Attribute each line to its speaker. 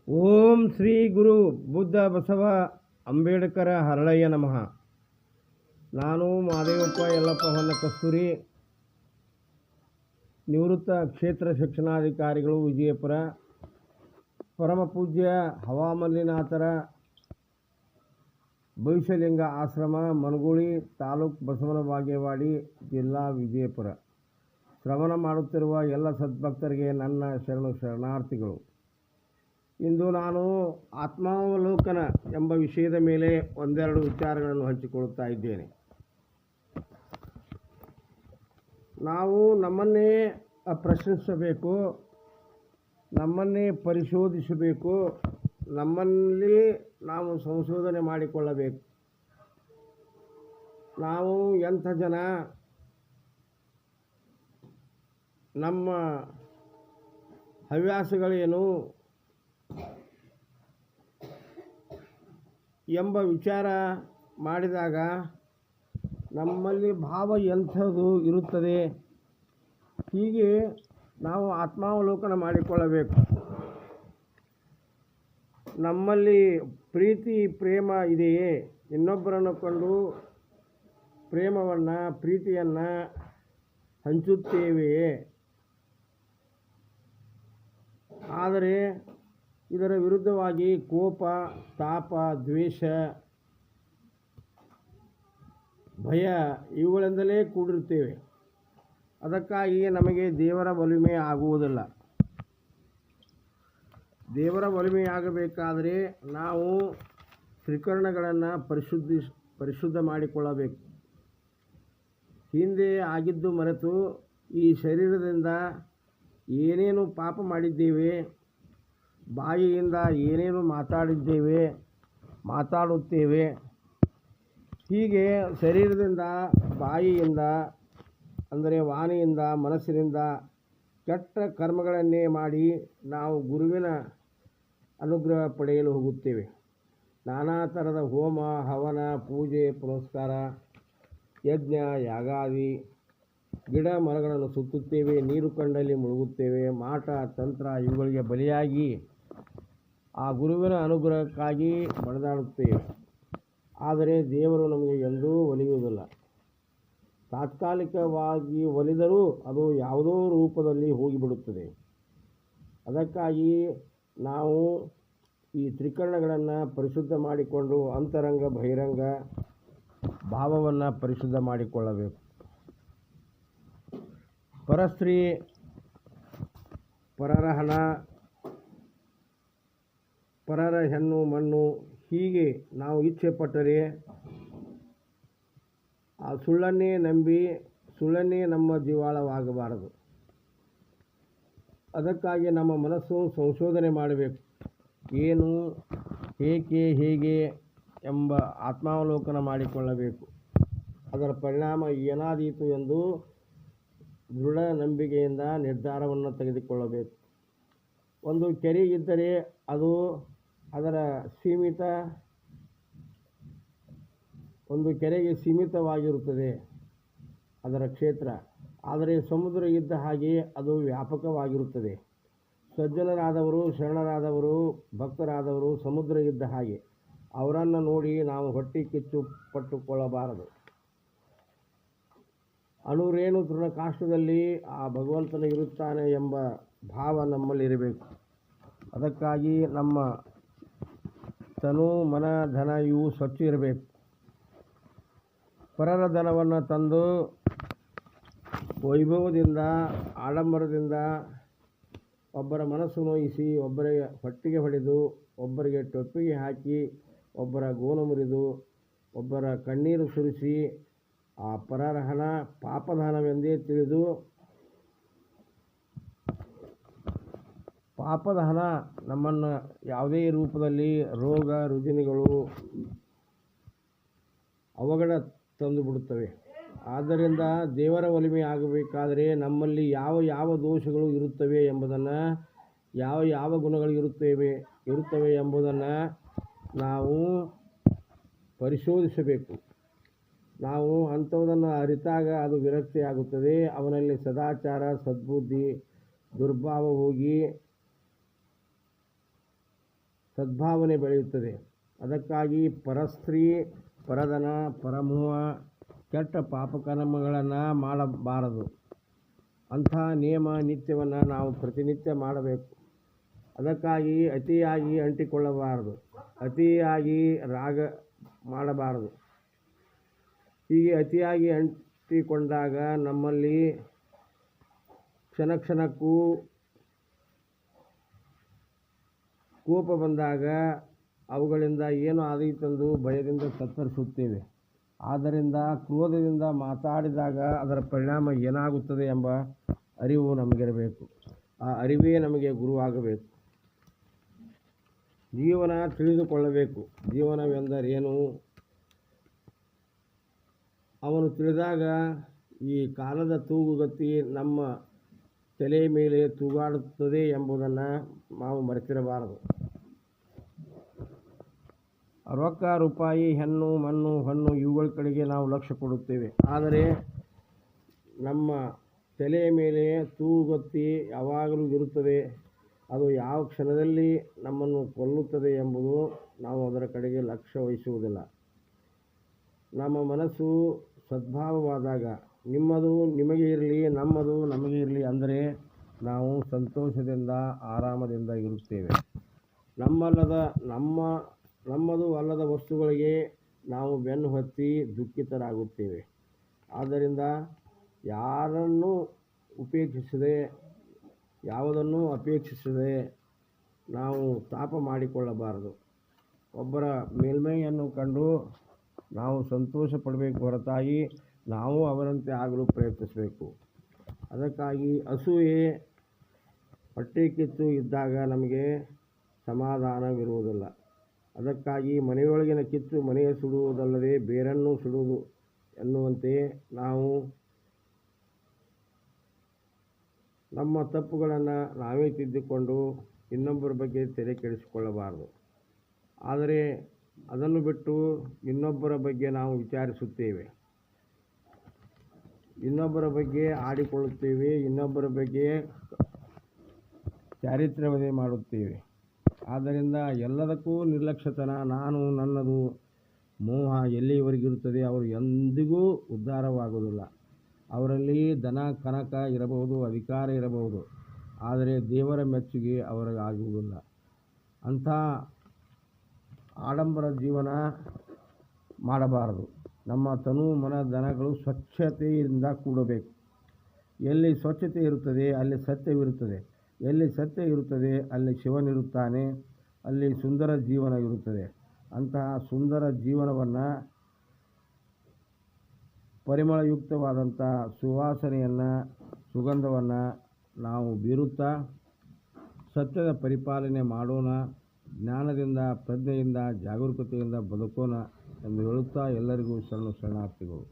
Speaker 1: ಓಂ ಶ್ರೀ ಗುರು ಬುದ್ಧ ಬಸವ ಅಂಬೇಡ್ಕರ ಹರಳಯ್ಯ ನಮಃ. ನಾನು ಮಾದೇವಪ್ಪ ಯಲ್ಲಪ್ಪ ಹೊನ್ನ ಕಸ್ತೂರಿ, ನಿವೃತ್ತ ಕ್ಷೇತ್ರ ಶಿಕ್ಷಣಾಧಿಕಾರಿಗಳು, ವಿಜಯಪುರ. ಪರಮ ಪೂಜ್ಯ ಹವಾಮಲ್ಲಿನಾಥರ ಭವಿಷ್ಯಲಿಂಗ ಆಶ್ರಮ, ಮನಗೂಳಿ ತಾಲೂಕು, ಬಸವನ ಬಾಗೇವಾಡಿ ಜಿಲ್ಲಾ, ವಿಜಯಪುರ. ಶ್ರವಣ ಮಾಡುತ್ತಿರುವ ಎಲ್ಲ ಸದ್ಭಕ್ತರಿಗೆ ನನ್ನ ಶರಣಾರ್ಥಿಗಳು. ಇಂದು ನಾನು ಆತ್ಮಾವಲೋಕನ ಎಂಬ ವಿಷಯದ ಮೇಲೆ ಒಂದೆರಡು ವಿಚಾರಗಳನ್ನು ಹಂಚಿಕೊಳ್ಳುತ್ತಾ ಇದ್ದೇನೆ. ನಾವು ನಮ್ಮನ್ನೇ ಪ್ರಶ್ನಿಸಬೇಕು, ನಮ್ಮನ್ನೇ ಪರಿಶೋಧಿಸಬೇಕು, ನಮ್ಮಲ್ಲಿ ನಾವು ಸಂಶೋಧನೆ ಮಾಡಿಕೊಳ್ಳಬೇಕು. ನಾವು ಎಂಥ ಜನ, ನಮ್ಮ ಹವ್ಯಾಸಗಳೇನು ಎಂಬ ವಿಚಾರ ಮಾಡಿದಾಗ ನಮ್ಮಲ್ಲಿ ಭಾವ ಎಂಥದ್ದು ಇರುತ್ತದೆ. ಹೀಗೆ ನಾವು ಆತ್ಮಾವಲೋಕನ ಮಾಡಿಕೊಳ್ಳಬೇಕು. ನಮ್ಮಲ್ಲಿ ಪ್ರೀತಿ ಪ್ರೇಮ ಇದೆಯೇ? ಇನ್ನೊಬ್ಬರನ್ನು ಕಂಡು ಪ್ರೇಮವನ್ನು ಪ್ರೀತಿಯನ್ನು ಹಂಚುತ್ತೇವೆಯೇ? ಆದರೆ ಇದರ ವಿರುದ್ಧವಾಗಿ ಕೋಪ, ತಾಪ, ದ್ವೇಷ, ಭಯ ಇವುಗಳಿಂದಲೇ ಕೂಡಿರುತ್ತೇವೆ. ಅದಕ್ಕಾಗಿ ನಮಗೆ ದೇವರ ಒಲಿಮೆ ಆಗುವುದಿಲ್ಲ. ದೇವರ ಒಲಿಮೆಯಾಗಬೇಕಾದರೆ ನಾವು ತ್ರಿಕರಣಗಳನ್ನು ಪರಿಶುದ್ಧ ಮಾಡಿಕೊಳ್ಳಬೇಕು. ಹಿಂದೆ ಆಗಿದ್ದು ಮರೆತು ಈ ಶರೀರದಿಂದ ಏನೇನು ಪಾಪ ಮಾಡಿದ್ದೇವೆ, ಬಾಯಿಯಿಂದ ಏನೇನು ಮಾತಾಡುತ್ತೇವೆ, ಹೀಗೆ ಶರೀರದಿಂದ, ಬಾಯಿಯಿಂದ ಅಂದರೆ ವಾಣಿಯಿಂದ, ಮನಸ್ಸಿನಿಂದ ಕೆಟ್ಟ ಕರ್ಮಗಳನ್ನೇ ಮಾಡಿ ನಾವು ಗುರುವಿನ ಅನುಗ್ರಹ ಪಡೆಯಲು ಹೋಗುತ್ತೇವೆ. ನಾನಾ ಥರದ ಹೋಮ, ಹವನ, ಪೂಜೆ, ಪುನಸ್ಕಾರ, ಯಜ್ಞ, ಯಾಗಾದಿ, ಗಿಡ ಮರಗಳನ್ನು ಸುತ್ತುತ್ತೇವೆ, ನೀರು ಕಂಡಲ್ಲಿ ಮುಳುಗುತ್ತೇವೆ, ಮಾಟ ತಂತ್ರ ಇವುಗಳಿಗೆ ಬಲಿಯಾಗಿ ಆ ಗುರುವಿನ ಅನುಗ್ರಹಕ್ಕಾಗಿ ಬಡಿದಾಡುತ್ತೇವೆ. ಆದರೆ ದೇವರು ನಮಗೆ ಎಂದೂ ಒಲಿಯುವುದಿಲ್ಲ. ತಾತ್ಕಾಲಿಕವಾಗಿ ಒಲಿದರೂ ಅದು ಯಾವುದೋ ರೂಪದಲ್ಲಿ ಹೋಗಿಬಿಡುತ್ತದೆ. ಅದಕ್ಕಾಗಿ ನಾವು ಈ ತ್ರಿಕರಣಗಳನ್ನು ಪರಿಶುದ್ಧ ಮಾಡಿಕೊಂಡು ಅಂತರಂಗ ಬಹಿರಂಗ ಭಾವವನ್ನು ಪರಿಶುದ್ಧ ಮಾಡಿಕೊಳ್ಳಬೇಕು. ಪರಸ್ತ್ರೀ, ಪರರ ಹಣ, ಪರರ ಹೆಣ್ಣು ಮಣ್ಣು, ಹೀಗೆ ನಾವು ಇಚ್ಛೆ ಪಟ್ಟರೆ ಆ ಸುಳ್ಳನ್ನೇ ನಂಬಿ ಸುಳ್ಳನ್ನೇ ನಮ್ಮ ಜೀವಾಳವಾಗಬಾರದು. ಅದಕ್ಕಾಗಿ ನಮ್ಮ ಮನಸ್ಸು ಸಂಶೋಧನೆ ಮಾಡಬೇಕು. ಏನು, ಹೇಗೆ ಎಂಬ ಆತ್ಮಾವಲೋಕನ ಮಾಡಿಕೊಳ್ಳಬೇಕು. ಅದರ ಪರಿಣಾಮ ಏನಾದೀತು ಎಂದು ದೃಢ ನಂಬಿಕೆಯಿಂದ ನಿರ್ಧಾರವನ್ನು ತೆಗೆದುಕೊಳ್ಳಬೇಕು. ಒಂದು ಕೆರೆ ಇದ್ದರೆ ಅದು ಒಂದು ಕೆರೆಗೆ ಸೀಮಿತವಾಗಿರುತ್ತದೆ ಅದರ ಕ್ಷೇತ್ರ. ಆದರೆ ಸಮುದ್ರ ಇದ್ದ ಹಾಗೆ ಅದು ವ್ಯಾಪಕವಾಗಿರುತ್ತದೆ. ಸಜ್ಜನರಾದವರು, ಶರಣರಾದವರು, ಭಕ್ತರಾದವರು ಸಮುದ್ರ ಇದ್ದ ಹಾಗೆ. ಅವರನ್ನು ನೋಡಿ ನಾವು ಹೊಟ್ಟೆ ಕಿಚ್ಚು ಪಟ್ಟುಕೊಳ್ಳಬಾರದು. ಅಣುರೇಣು ತೃಣಕಾಷ್ಟದಲ್ಲಿ ಆ ಭಗವಂತನು ಇರುತ್ತಾನೆ ಎಂಬ ಭಾವ ನಮ್ಮಲ್ಲಿರಬೇಕು. ಅದಕ್ಕಾಗಿ ನಮ್ಮ ತನು, ಮನ, ಧನ ಇವು ಸ್ವಚ್ಛ ಇರಬೇಕು. ಪರರ ಧನವನ್ನು ತಂದು ವೈಭವದಿಂದ, ಆಡಂಬರದಿಂದ ಒಬ್ಬರ ಮನಸ್ಸು ನೋಯಿಸಿ, ಒಬ್ಬರಿಗೆ ಹೊಟ್ಟೆಗೆ ಹೊಡೆದು, ಒಬ್ಬರಿಗೆ ಟೊಪ್ಪಿಗೆ ಹಾಕಿ, ಒಬ್ಬರ ಗೋನು ಮುರಿದು, ಒಬ್ಬರ ಕಣ್ಣೀರು ಸುರಿಸಿ, ಆ ಪರರ ಹಣ ಪಾಪದಾನವೆಂದೇ ತಿಳಿದು, ಪಾಪದ ಹಣ ನಮ್ಮನ್ನು ಯಾವುದೇ ರೂಪದಲ್ಲಿ ರೋಗ ರುಜಿನಗಳು ಅವಘಡ ತಂದು ಬಿಡುತ್ತವೆ. ಆದ್ದರಿಂದ ದೇವರ ಒಲಿಮೆ ಆಗಬೇಕಾದರೆ ನಮ್ಮಲ್ಲಿ ಯಾವ ದೋಷಗಳು ಇರುತ್ತವೆ ಎಂಬುದನ್ನು, ಯಾವ ಗುಣಗಳು ಇರುತ್ತವೆ ಎಂಬುದನ್ನು ನಾವು ಪರಿಶೋಧಿಸಬೇಕು. ನಾವು ಅಂಥವುದನ್ನು ಅರಿತಾಗ ಅದು ವಿರಕ್ತಿ ಆಗುತ್ತದೆ. ಅವನಲ್ಲಿ ಸದಾಚಾರ, ಸದ್ಬುದ್ಧಿ, ದುರ್ಭಾವ ಹೋಗಿ ಸದ್ಭಾವನೆ ಬೆಳೆಯುತ್ತದೆ. ಅದಕ್ಕಾಗಿ ಪರಸ್ತ್ರೀ, ಪರಧನ, ಪರಮೋಹ, ಕೆಟ್ಟ ಪಾಪಕರ್ಮಗಳನ್ನು ಮಾಡಬಾರದು. ಅಂಥ ನಿಯಮ ನಿತ್ಯವನ್ನು ನಾವು ಪ್ರತಿನಿತ್ಯ ಮಾಡಬೇಕು. ಅದಕ್ಕಾಗಿ ಅತಿಯಾಗಿ ಅಂಟಿಕೊಳ್ಳಬಾರದು, ಅತಿಯಾಗಿ ರಾಗ ಮಾಡಬಾರದು. ಹೀಗೆ ಅತಿಯಾಗಿ ಅಂಟಿಕೊಂಡಾಗ ನಮ್ಮಲ್ಲಿ ಕ್ಷಣ ಕ್ಷಣಕ್ಕೂ ಕೋಪ ಬಂದಾಗ ಅವುಗಳಿಂದ ಏನು ಆದೀತೆಂದು ಭಯದಿಂದ ತತ್ತರಿಸುತ್ತೇವೆ. ಆದ್ದರಿಂದ ಕ್ರೋಧದಿಂದ ಮಾತಾಡಿದಾಗ ಅದರ ಪರಿಣಾಮ ಏನಾಗುತ್ತದೆ ಎಂಬ ಅರಿವು ನಮಗಿರಬೇಕು. ಆ ಅರಿವೇ ನಮಗೆ ಗುರುವಾಗಬೇಕು. ಜೀವನ ತಿಳಿದುಕೊಳ್ಳಬೇಕು. ಜೀವನವೆಂದರೇನು ಅವನು ತಿಳಿದಾಗ ಈ ಕಾಲದ ತೂಗುಗತಿ ನಮ್ಮ ತಲೆ ಮೇಲೆ ತೂಗಾಡುತ್ತದೆ ಎಂಬುದನ್ನು ನಾವು ಮರೆತಿರಬಾರದು. ರೊಕ್ಕ, ರೂಪಾಯಿ, ಹೆಣ್ಣು, ಮಣ್ಣು, ಹಣ್ಣು ಇವುಗಳ ಕಡೆಗೆ ನಾವು ಲಕ್ಷ್ಯ ಕೊಡುತ್ತೇವೆ. ಆದರೆ ನಮ್ಮ ತಲೆಯ ಮೇಲೆ ತೂಗುಗತ್ತಿ ಯಾವಾಗಲೂ ಇರುತ್ತದೆ. ಅದು ಯಾವ ಕ್ಷಣದಲ್ಲಿ ನಮ್ಮನ್ನು ಕೊಲ್ಲುತ್ತದೆ ಎಂಬುದು ನಾವು ಅದರ ಕಡೆಗೆ ಲಕ್ಷ್ಯ ವಹಿಸುವುದಿಲ್ಲ. ನಮ್ಮ ಮನಸ್ಸು ಸದ್ಭಾವವಾದಾಗ ನಿಮ್ಮದು ನಿಮಗೆ ಇರಲಿ, ನಮ್ಮದು ನಮಗೆ ಇರಲಿ ಅಂದರೆ ನಾವು ಸಂತೋಷದಿಂದ ಆರಾಮದಿಂದ ಇರುತ್ತೇವೆ. ನಮ್ಮದು ಅಲ್ಲದ ವಸ್ತುಗಳಿಗೆ ನಾವು ಬೆನ್ನು ಹತ್ತಿ ದುಃಖಿತರಾಗುತ್ತೇವೆ. ಆದ್ದರಿಂದ ಯಾವುದನ್ನೂ ಅಪೇಕ್ಷಿಸದೆ ನಾವು ತಾಪ ಮಾಡಿಕೊಳ್ಳಬಾರದು. ಒಬ್ಬರ ಮೇಲ್ಮೈಯನ್ನು ಕಂಡು ನಾವು ಸಂತೋಷ ಪಡಬೇಕು ಹೊರತಾಗಿ ನಾವು ಅವರಂತೆ ಆಗಲು ಪ್ರಯತ್ನಿಸಬೇಕು. ಅದಕ್ಕಾಗಿ ಅಸೂಯೆ, ಹೊಟ್ಟೆ ಕಿಚ್ಚು ಇದ್ದಾಗ ನಮಗೆ ಸಮಾಧಾನವಿರುವುದಿಲ್ಲ. ಅದಕ್ಕಾಗಿ ಮನೆಯೊಳಗಿನ ಕಿಚ್ಚು ಮನೆಯ ಸುಡುವುದಲ್ಲದೆ ಬೇರನ್ನು ಸುಡುವುದು ಎನ್ನುವಂತೆ ನಾವು ನಮ್ಮ ತಪ್ಪುಗಳನ್ನು ನಾವೇ ತಿದ್ದಿಕೊಂಡು ಇನ್ನೊಬ್ಬರ ಬಗ್ಗೆ ತಲೆ ಕೆಡಿಸಿಕೊಳ್ಳಬಾರದು. ಆದರೆ ಅದನ್ನು ಬಿಟ್ಟು ಇನ್ನೊಬ್ಬರ ಬಗ್ಗೆ ನಾವು ವಿಚಾರಿಸುತ್ತೇವೆ, ಇನ್ನೊಬ್ಬರ ಬಗ್ಗೆ ಆಡಿಕೊಳ್ಳುತ್ತೇವೆ, ಇನ್ನೊಬ್ಬರ ಬಗ್ಗೆ ಚಾರಿತ್ರ್ಯವಧೆ ಮಾಡುತ್ತೇವೆ. ಆದ್ದರಿಂದ ಎಲ್ಲದಕ್ಕೂ ನಿರ್ಲಕ್ಷ್ಯತನ, ನಾನು ನನ್ನದು ಮೋಹ ಎಲ್ಲಿಯವರೆಗಿರುತ್ತದೆ ಅವರು ಎಂದಿಗೂ ಉದ್ಧಾರವಾಗುವುದಿಲ್ಲ. ಅವರಲ್ಲಿ ಧನ ಕನಕ ಇರಬಹುದು, ಅಧಿಕಾರ ಇರಬಹುದು, ಆದರೆ ದೇವರ ಮೆಚ್ಚುಗೆ ಅವರಿಗಾಗುವುದಿಲ್ಲ. ಅಂಥ ಆಡಂಬರ ಜೀವನ ಮಾಡಬಾರದು. ನಮ್ಮ ತನು, ಮನ, ಧನಗಳು ಸ್ವಚ್ಛತೆಯಿಂದ ಕೂಡಬೇಕು. ಎಲ್ಲಿ ಸ್ವಚ್ಛತೆ ಇರುತ್ತದೆ ಅಲ್ಲಿ ಸತ್ಯವಿರುತ್ತದೆ. ಎಲ್ಲಿ ಸತ್ಯ ಇರುತ್ತದೆ ಅಲ್ಲಿ ಶಿವನಿರುತ್ತಾನೆ. ಅಲ್ಲಿ ಸುಂದರ ಜೀವನ ಇರುತ್ತದೆ. ಅಂತಹ ಸುಂದರ ಜೀವನವನ್ನು, ಪರಿಮಳಯುಕ್ತವಾದಂಥ ಸುವಾಸನೆಯನ್ನು, ಸುಗಂಧವನ್ನು ನಾವು ಬೀರುತ್ತಾ ಸತ್ಯದ ಪರಿಪಾಲನೆ ಮಾಡೋಣ. ಜ್ಞಾನದಿಂದ, ಪ್ರಜ್ಞೆಯಿಂದ, ಜಾಗರೂಕತೆಯಿಂದ ಬದುಕೋಣ ಎಂದು ಹೇಳುತ್ತಾ ಎಲ್ಲರಿಗೂ ಶರಣಾರ್ಥಿಗಳು.